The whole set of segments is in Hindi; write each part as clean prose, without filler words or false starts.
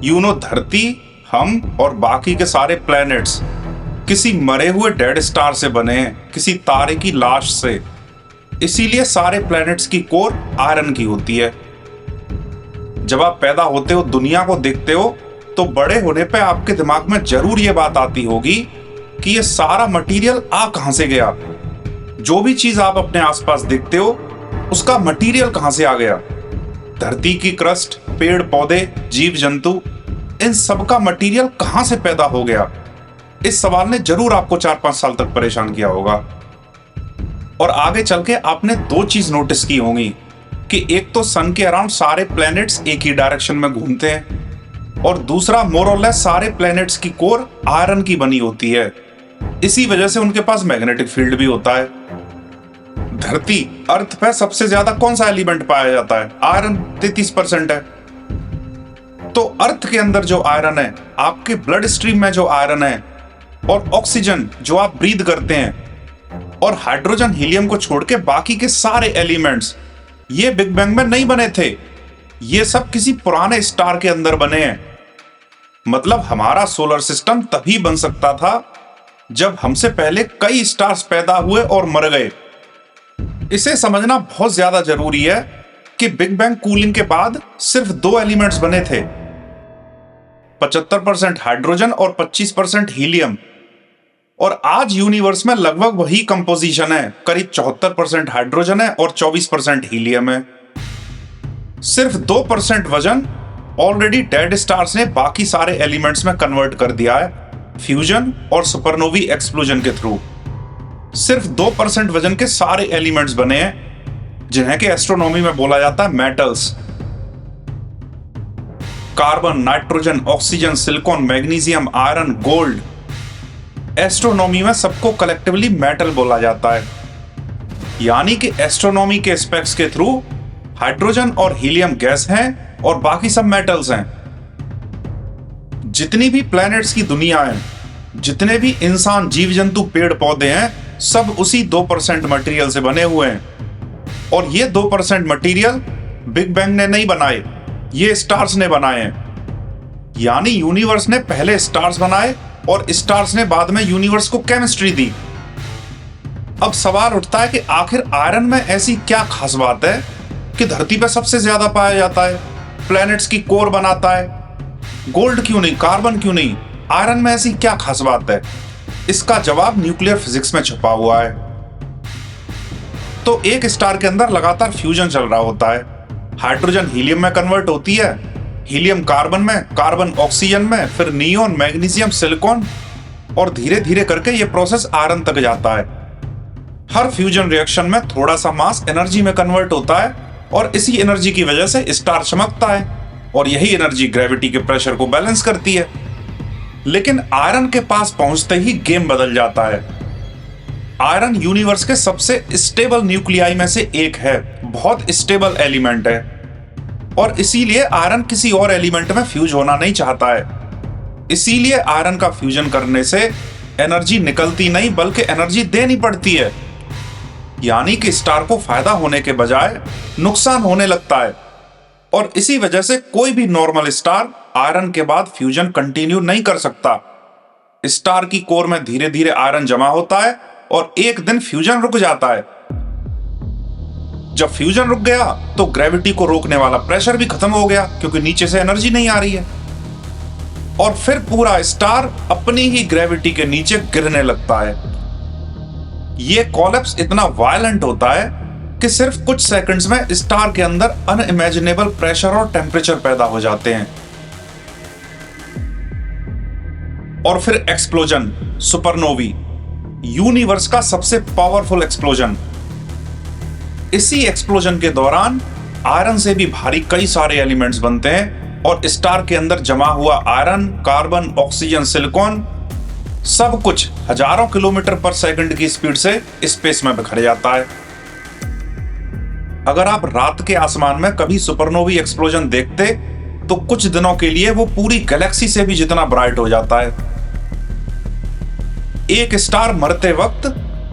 धरती, हम और बाकी के सारे प्लैनेट्स किसी मरे हुए डेड स्टार से बने हैं, किसी तारे की लाश से। इसीलिए सारे प्लैनेट्स की कोर आयरन की होती है। जब आप पैदा होते हो, दुनिया को देखते हो, तो बड़े होने पे आपके दिमाग में जरूर ये बात आती होगी कि ये सारा मटेरियल आ कहां से गया। जो भी चीज आप अपने आसपास देखते हो, उसका मटेरियल कहां से आ गया। धरती की क्रस्ट, पेड़ पौधे, जीव जंतु, इन सब का मटेरियल कहां से पैदा हो गया। इस सवाल ने जरूर आपको 4-5 साल तक परेशान किया होगा। और आगे चल के आपने दो चीज नोटिस की होंगी कि एक तो सन के अराउंड सारे प्लैनेट्स एक ही डायरेक्शन में घूमते हैं, और दूसरा मोर और लेस सारे प्लैनेट्स की कोर आयरन की बनी होती है। इसी वजह से उनके पास मैग्नेटिक फील्ड भी होता है। धरती, अर्थ पे सबसे ज्यादा कौन सा एलिमेंट पाया जाता है? आयरन, 33% है। तो अर्थ के अंदर जो आयरन है, आपके ब्लड स्ट्रीम में जो आयरन है, और ऑक्सीजन जो आप ब्रीद करते हैं, और हाइड्रोजन हीलियम को छोड़ के बाकी के सारे एलिमेंट्स, ये बिग बैंग में नहीं बने थे। ये सब किसी पुराने स्टार के अंदर बने हैं। मतलब हमारा सोलर सिस्टम तभी बन सकता था जब हमसे पहले कई स्टार्स पैदा हुए और मर गए। इसे समझना बहुत ज्यादा जरूरी है कि बिग बैंग कूलिंग के बाद सिर्फ दो एलिमेंट्स बने थे, 75% हाइड्रोजन और 25% हीलियम। और आज यूनिवर्स में लगभग वही कंपोजिशन है, करीब 74% हाइड्रोजन है और 24% हीलियम है। सिर्फ 2% वजन ऑलरेडी डेड स्टार्स ने बाकी सारे एलिमेंट्स में कन्वर्ट कर दिया है, फ्यूजन और सुपरनोवी एक्सप्लोजन के थ्रू। सिर्फ 2% वजन के सारे एलिमेंट्स बने हैं, जिन्हें के एस्ट्रोनॉमी में बोला जाता है metals. Carbon, nitrogen, oxygen, silicon, magnesium, iron, gold. Astronomy में सबको कलेक्टिवली मेटल बोला जाता है। यानी कि एस्ट्रोनॉमी के स्पेक्स के थ्रू हाइड्रोजन और हीलियम गैस हैं और बाकी सब मेटल्स हैं। जितनी भी प्लैनेट्स की दुनिया है, जितने भी इंसान, जीव जंतु, पेड़ पौधे हैं, सब उसी 2% मटेरियल से बने हुए हैं। और ये 2% मटेरियल बिग बैंग ने नहीं बनाए, ये स्टार्स ने बनाए हैं। यानी यूनिवर्स ने पहले स्टार्स बनाए और स्टार्स ने बाद में यूनिवर्स को केमिस्ट्री दी। अब सवाल उठता है कि आखिर आयरन में ऐसी क्या खास बात है कि धरती पर सबसे ज्यादा पाया जाता है, प्लैनेट्स की कोर बनाता है। गोल्ड क्यों नहीं, कार्बन क्यों नहीं? आयरन में ऐसी क्या खास बात है? इसका जवाब न्यूक्लियर फिजिक्स में छुपा हुआ है। तो एक स्टार के अंदर लगातार फ्यूजन चल रहा होता है। हाइड्रोजन हीलियम में कन्वर्ट होती है, हीलियम कार्बन में, कार्बन ऑक्सीजन में, फिर नियोन, मैग्नीशियम, सिलिकॉन, और धीरे धीरे करके ये प्रोसेस आयरन तक जाता है। हर फ्यूजन रिएक्शन में थोड़ा सा मास एनर्जी में कन्वर्ट होता है, और इसी एनर्जी की वजह से स्टार चमकता है, और यही एनर्जी ग्रेविटी के प्रेशर को बैलेंस करती है। लेकिन आयरन के पास पहुंचते ही गेम बदल जाता है। आयरन यूनिवर्स के सबसे स्टेबल न्यूक्लियाई में से एक है, बहुत स्टेबल एलिमेंट है, और इसीलिए आयरन किसी और एलिमेंट में फ्यूज होना नहीं चाहता है। इसीलिए आयरन का फ्यूजन करने से एनर्जी निकलती नहीं, बल्कि एनर्जी देनी पड़ती है। यानी कि स्टार को फायदा होने के बजाय नुकसान होने लगता है। और इसी वजह से कोई भी नॉर्मल स्टार आयरन के बाद फ्यूजन कंटिन्यू नहीं कर सकता। स्टार की कोर में धीरे धीरे आयरन जमा होता है और एक दिन फ्यूजन रुक जाता है। जब फ्यूजन रुक गया तो ग्रेविटी को रोकने वाला प्रेशर भी खत्म हो गया, क्योंकि नीचे से एनर्जी नहीं आ रही है, और फिर पूरा स्टार अपनी ही ग्रेविटी के नीचे गिरने लगता है। यह कोलैप्स इतना वायलेंट होता है कि सिर्फ कुछ सेकंड्स में स्टार के अंदर अनइमेजिनेबल प्रेशर और टेम्परेचर पैदा हो जाते हैं। और फिर एक्सप्लोजन, सुपरनोवी, यूनिवर्स का सबसे पावरफुल एक्सप्लोजन। इसी एक्सप्लोजन के दौरान आयरन से भी भारी कई सारे एलिमेंट्स बनते हैं, और स्टार के अंदर जमा हुआ आयरन, कार्बन, ऑक्सीजन, सिलिकॉन, सब कुछ हजारों किलोमीटर पर सेकंड की स्पीड से स्पेस में बिखर जाता है। अगर आप रात के आसमान में कभी सुपरनोवी एक्सप्लोजन देखते तो कुछ दिनों के लिए वो पूरी गैलेक्सी से भी जितना ब्राइट हो जाता है। एक स्टार मरते वक्त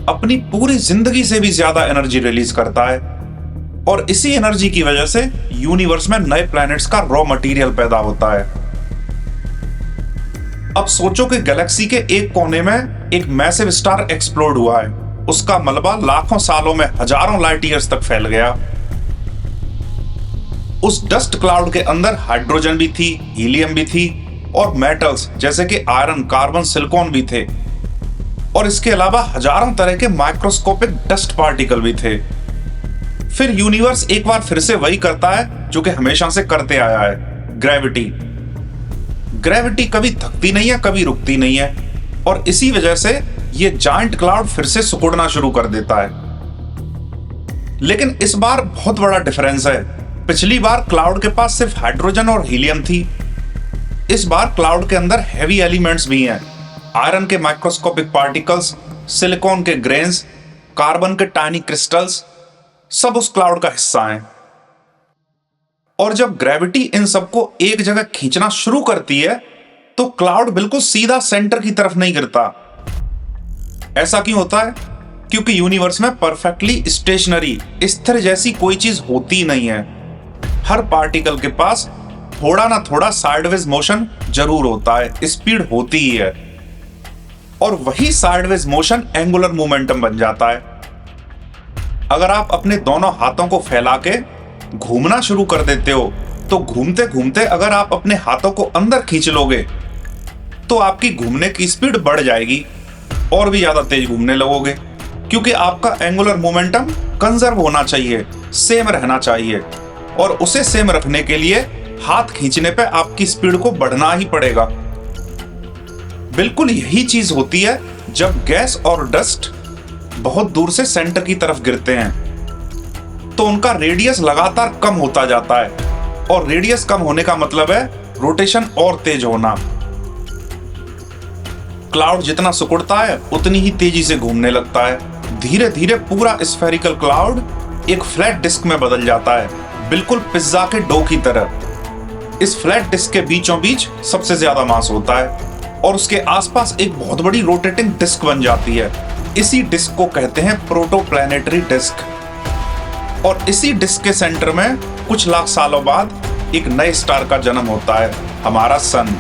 अपनी पूरी जिंदगी से भी ज्यादा एनर्जी रिलीज करता है, और इसी एनर्जी की वजह से यूनिवर्स में नए प्लैनेट्स का रॉ मटेरियल पैदा होता है। अब सोचो कि गैलेक्सी के एक कोने में एक मैसिव स्टार एक्सप्लोड हुआ है। उसका मलबा लाखों सालों में हजारों लाइट ईयर्स तक फैल गया। उस डस्ट क्लाउड के अंदर हाइड्रोजन भी थी, हीलियम भी थी और मेटल्स जैसे कि आयरन, कार्बन, सिलिकॉन भी थे। और इसके अलावा हजारों तरह के माइक्रोस्कोपिक डस्ट पार्टिकल भी थे। फिर यूनिवर्स एक बार फिर से वही करता है जो कि हमेशा से करते आया है, ग्रेविटी। ग्रेविटी कभी थकती नहीं है, कभी रुकती नहीं है, और इसी वजह से ये जायंट क्लाउड फिर से सिकुड़ना शुरू कर देता है। लेकिन इस बार बहुत बड़ा डिफरेंस है। पिछली बार क्लाउड के पास सिर्फ हाइड्रोजन और हीलियम थी। इस बार क्लाउड के अंदर हैवी एलिमेंट्स भी हैं, आयरन के माइक्रोस्कोपिक पार्टिकल्स, सिलिकॉन के ग्रेन्स, कार्बन के टाइनी क्रिस्टल्स, सब उस क्लाउड का हिस्सा हैं। और जब ग्रेविटी इन सबको एक जगह खींचना शुरू करती है तो क्लाउड बिल्कुल सीधा सेंटर की तरफ नहीं गिरता। ऐसा क्यों होता है? क्योंकि यूनिवर्स में परफेक्टली स्टेशनरी, स्थिर जैसी कोई चीज होती नहीं है। हर पार्टिकल के पास थोड़ा ना थोड़ा साइडवेज मोशन जरूर होता है, स्पीड होती ही है, और वही साइडवेज मोशन एंगुलर मोमेंटम बन जाता है। अगर आप अपने दोनों हाथों को फैला के घूमना शुरू कर देते हो तो घूमते घूमते अगर आप अपने हाथों को अंदर खींच लोगे तो आपकी घूमने की स्पीड बढ़ जाएगी और भी ज्यादा तेज घूमने लगोगे, क्योंकि आपका एंगुलर मोमेंटम कंजर्व होना चाहिए, सेम रहना चाहिए, और उसे सेम रखने के लिए हाथ खींचने पे आपकी स्पीड को बढ़ना ही पड़ेगा। बिल्कुल यही चीज होती है जब गैस और डस्ट बहुत दूर से सेंटर की तरफ गिरते हैं तो उनका रेडियस लगातार कम होता जाता है, और रेडियस कम होने का मतलब है रोटेशन और तेज होना। क्लाउड जितना सिकुड़ता है उतनी ही तेजी से घूमने लगता है। धीरे धीरे पूरा स्फेरिकल क्लाउड एक फ्लैट डिस्क में बदल जाता है, बिल्कुल पिज्जा के डो की तरह। इस फ्लैट डिस्क के बीचों बीच सबसे ज्यादा मास होता है और उसके आसपास एक बहुत बड़ी रोटेटिंग डिस्क बन जाती है। इसी डिस्क को कहते हैं प्रोटोप्लैनेटरी डिस्क। और इसी डिस्क के सेंटर में कुछ लाख सालों बाद एक नए स्टार का जन्म होता है, हमारा सन।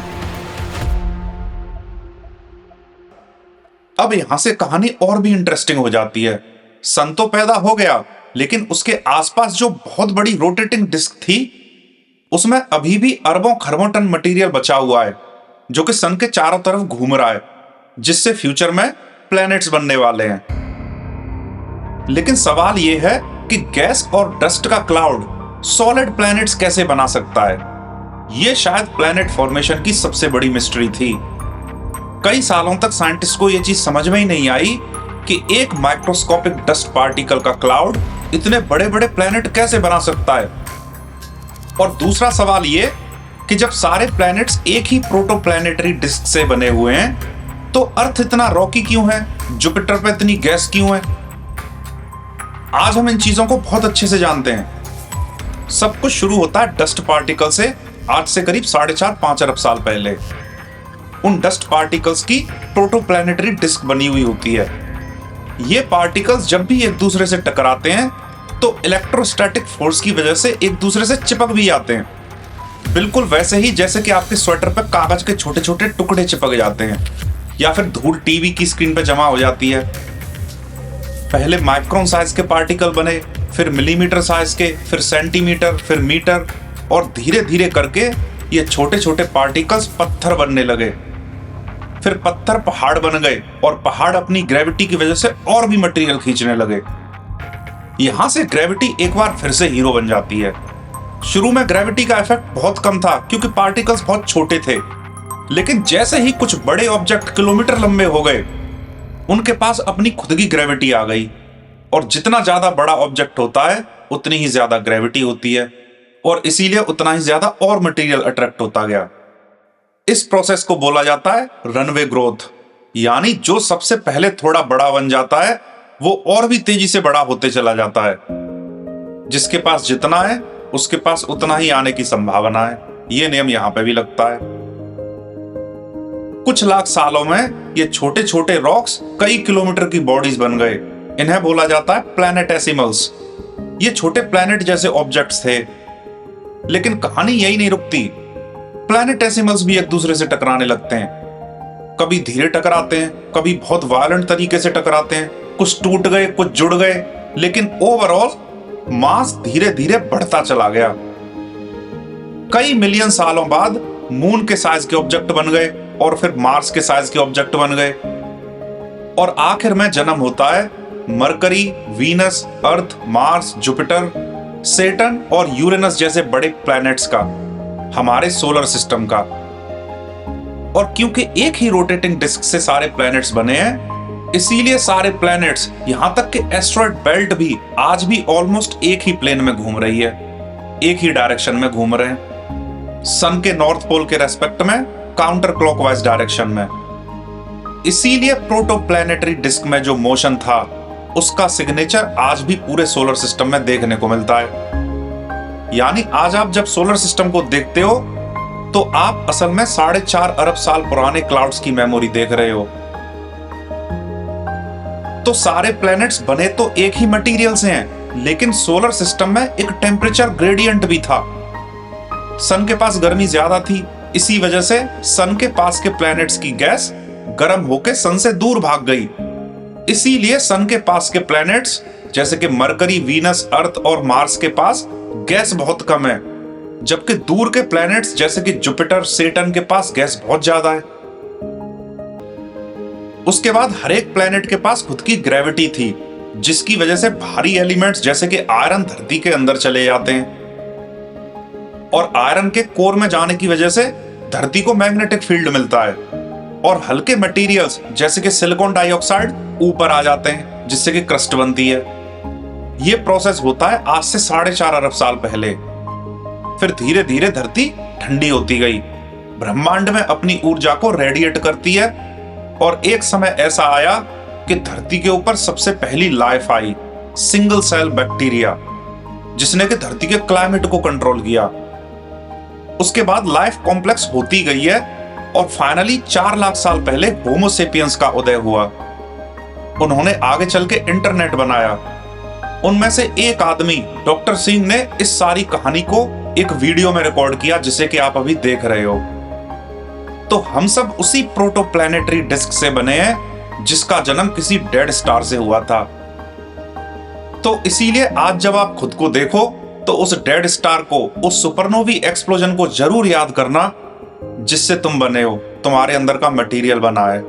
अब यहां से कहानी और भी इंटरेस्टिंग हो जाती है। सन तो पैदा हो गया, लेकिन उसके आसपास जो बहुत बड़ी रोटेटिंग डिस्क थी उसमें अभी भी अरबों खरबों टन मटेरियल बचा हुआ है जो कि सन के चारों तरफ घूम रहा है, जिससे फ्यूचर में प्लैनेट्स बनने वाले हैं। लेकिन सवाल यह है कि गैस और डस्ट का क्लाउड सॉलिड प्लैनेट्स कैसे बना सकता है? यह शायद प्लैनेट फॉर्मेशन की सबसे बड़ी मिस्ट्री थी। कई सालों तक साइंटिस्ट को यह चीज समझ में ही नहीं आई कि एक माइक्रोस्कोपिक डस्ट पार्टिकल का क्लाउड इतने बड़े बड़े प्लैनेट कैसे बना सकता है। और दूसरा सवाल यह कि जब सारे प्लैनेट्स एक ही प्रोटोप्लैनेटरी डिस्क से बने हुए हैं तो अर्थ इतना रॉकी क्यों है, जुपिटर पर इतनी गैस क्यों है? आज हम इन चीजों को बहुत अच्छे से जानते हैं। सब कुछ शुरू होता है डस्ट पार्टिकल से, आज से करीब 4.5-5 अरब साल पहले। उन डस्ट पार्टिकल्स की प्रोटोप्लैनेटरी डिस्क बनी हुई होती है। ये पार्टिकल्स जब भी एक दूसरे से टकराते हैं तो इलेक्ट्रोस्टैटिक फोर्स की वजह से एक दूसरे से चिपक भी जाते हैं, बिल्कुल वैसे ही जैसे कि आपके स्वेटर पर कागज के छोटे छोटे टुकड़े चिपक जाते हैं या फिर धूल टीवी की स्क्रीन पर जमा हो जाती है। पहले माइक्रोन साइज के पार्टिकल बने, फिर मिलीमीटर साइज के, फिर सेंटीमीटर, फिर मीटर, और धीरे धीरे करके ये छोटे छोटे पार्टिकल्स पत्थर बनने लगे। फिर पत्थर पहाड़ बन गए और पहाड़ अपनी ग्रेविटी की वजह से और भी मटेरियल खींचने लगे। यहां से ग्रेविटी एक बार फिर से हीरो बन जाती है। शुरू में ग्रेविटी का इफेक्ट बहुत कम था क्योंकि पार्टिकल्स बहुत छोटे थे, लेकिन जैसे ही कुछ बड़े ऑब्जेक्ट किलोमीटर लंबे हो गए उनके पास अपनी खुद की ग्रेविटी आ गई, और जितना ज्यादा बड़ा ऑब्जेक्ट होता है उतनी ही ज्यादा ग्रेविटी होती है, और इसीलिए उतना ही ज्यादा और मटेरियल अट्रैक्ट होता गया। इस प्रोसेस को बोला जाता है रनवे ग्रोथ, यानी जो सबसे पहले थोड़ा बड़ा बन जाता है वो और भी तेजी से बड़ा होते चला जाता है। जिसके पास जितना है उसके पास उतना ही आने की संभावना है। यह नियम यहां पे भी लगता है। कुछ लाख सालों में ये छोटे छोटे रॉक्स कई किलोमीटर की बॉडीज बन गए। इन्हें बोला जाता है प्लैनेटेसिमल्स। ये छोटे प्लैनेट जैसे ऑब्जेक्ट्स थे, लेकिन कहानी यही नहीं रुकती। प्लैनेटेसिमल्स भी एक दूसरे से टकराने लगते हैं। कभी धीरे टकराते हैं, कभी बहुत वायलेंट तरीके से टकराते हैं, कुछ टूट गए, कुछ जुड़ गए, लेकिन ओवरऑल मास धीरे धीरे बढ़ता चला गया। कई मिलियन सालों बाद मून के साइज के ऑब्जेक्ट बन गए और फिर मार्स के साइज के ऑब्जेक्ट बन गए, और आखिर में जन्म होता है मरकरी, वीनस, अर्थ, मार्स, जुपिटर, सेटर्न और यूरेनस जैसे बड़े प्लैनेट्स का, हमारे सोलर सिस्टम का। और क्योंकि एक ही रोटेटिंग डिस्क से सारे प्लैनेट्स बने हैं, इसीलिए सारे प्लैनेट्स, यहां तक कि एस्टेरॉयड बेल्ट भी आज भी ऑलमोस्ट एक ही प्लेन में घूम रही है, एक ही डायरेक्शन में घूम रहे हैं, सन के नॉर्थ पोल के रेस्पेक्ट में काउंटर क्लॉकवाइज डायरेक्शन में। इसीलिए प्रोटोप्लैनेटरी डिस्क में जो मोशन था, उसका सिग्नेचर आज भी पूरे सोलर सिस्टम में देखने को मिलता है। यानी आज आप जब सोलर सिस्टम को देखते हो तो आप असल में 4.5 अरब साल पुराने क्लाउड्स की मेमोरी देख रहे हो। तो सारे प्लैनेट्स बने तो एक ही मटेरियल से हैं, लेकिन सोलर सिस्टम में एक टेम्परेचर ग्रेडियंट भी था। सन के पास गर्मी ज्यादा थी, इसी वजह से सन के पास के प्लैनेट्स की गैस गर्म होकर सन से दूर भाग गई। इसीलिए सन के पास के प्लैनेट्स जैसे कि मरकरी, वीनस, अर्थ और मार्स के पास गैस बहुत कम है, जबकि दूर के प्लैनेट्स जैसे कि जुपिटर, सेटर्न के पास गैस बहुत ज्यादा है। उसके बाद हर एक प्लैनेट के पास खुद की ग्रेविटी थी, जिसकी वजह से भारी एलिमेंट्स जैसे कि आयरन धरती के अंदर चले जाते हैं, और आयरन के कोर में जाने की वजह से धरती को मैग्नेटिक फील्ड मिलता है, और हल्के मटेरियल्स जैसे कि सिलिकॉन डाइऑक्साइड ऊपर आ जाते हैं, जिससे कि क्रस्ट बनती है। यह प्रोसेस होता है आज से 4.5 अरब साल पहले। फिर धीरे धीरे धरती ठंडी होती गई, ब्रह्मांड में अपनी ऊर्जा को रेडिएट करती है, और एक समय ऐसा आया कि धरती के ऊपर सबसे पहली लाइफ आई, सिंगल सेल बैक्टीरिया, जिसने कि धरती के क्लाइमेट को कंट्रोल किया। उसके बाद लाइफ कॉम्प्लेक्स होती गई है, और फाइनली 4 लाख साल पहले होमो सेपियंस का उदय हुआ। उन्होंने आगे चल के इंटरनेट बनाया। उनमें से एक आदमी, डॉक्टर सिंह, ने इस सारी कहानी को एक वीडियो में रिकॉर्ड किया, जिसे कि आप अभी देख रहे हो। तो हम सब उसी प्रोटोप्लैनेटरी डिस्क से बने हैं, जिसका जन्म किसी डेड स्टार से हुआ था। तो इसीलिए आज जब आप खुद को देखो तो उस डेड स्टार को, उस सुपरनोवी एक्सप्लोजन को जरूर याद करना, जिससे तुम बने हो, तुम्हारे अंदर का मटेरियल बना है।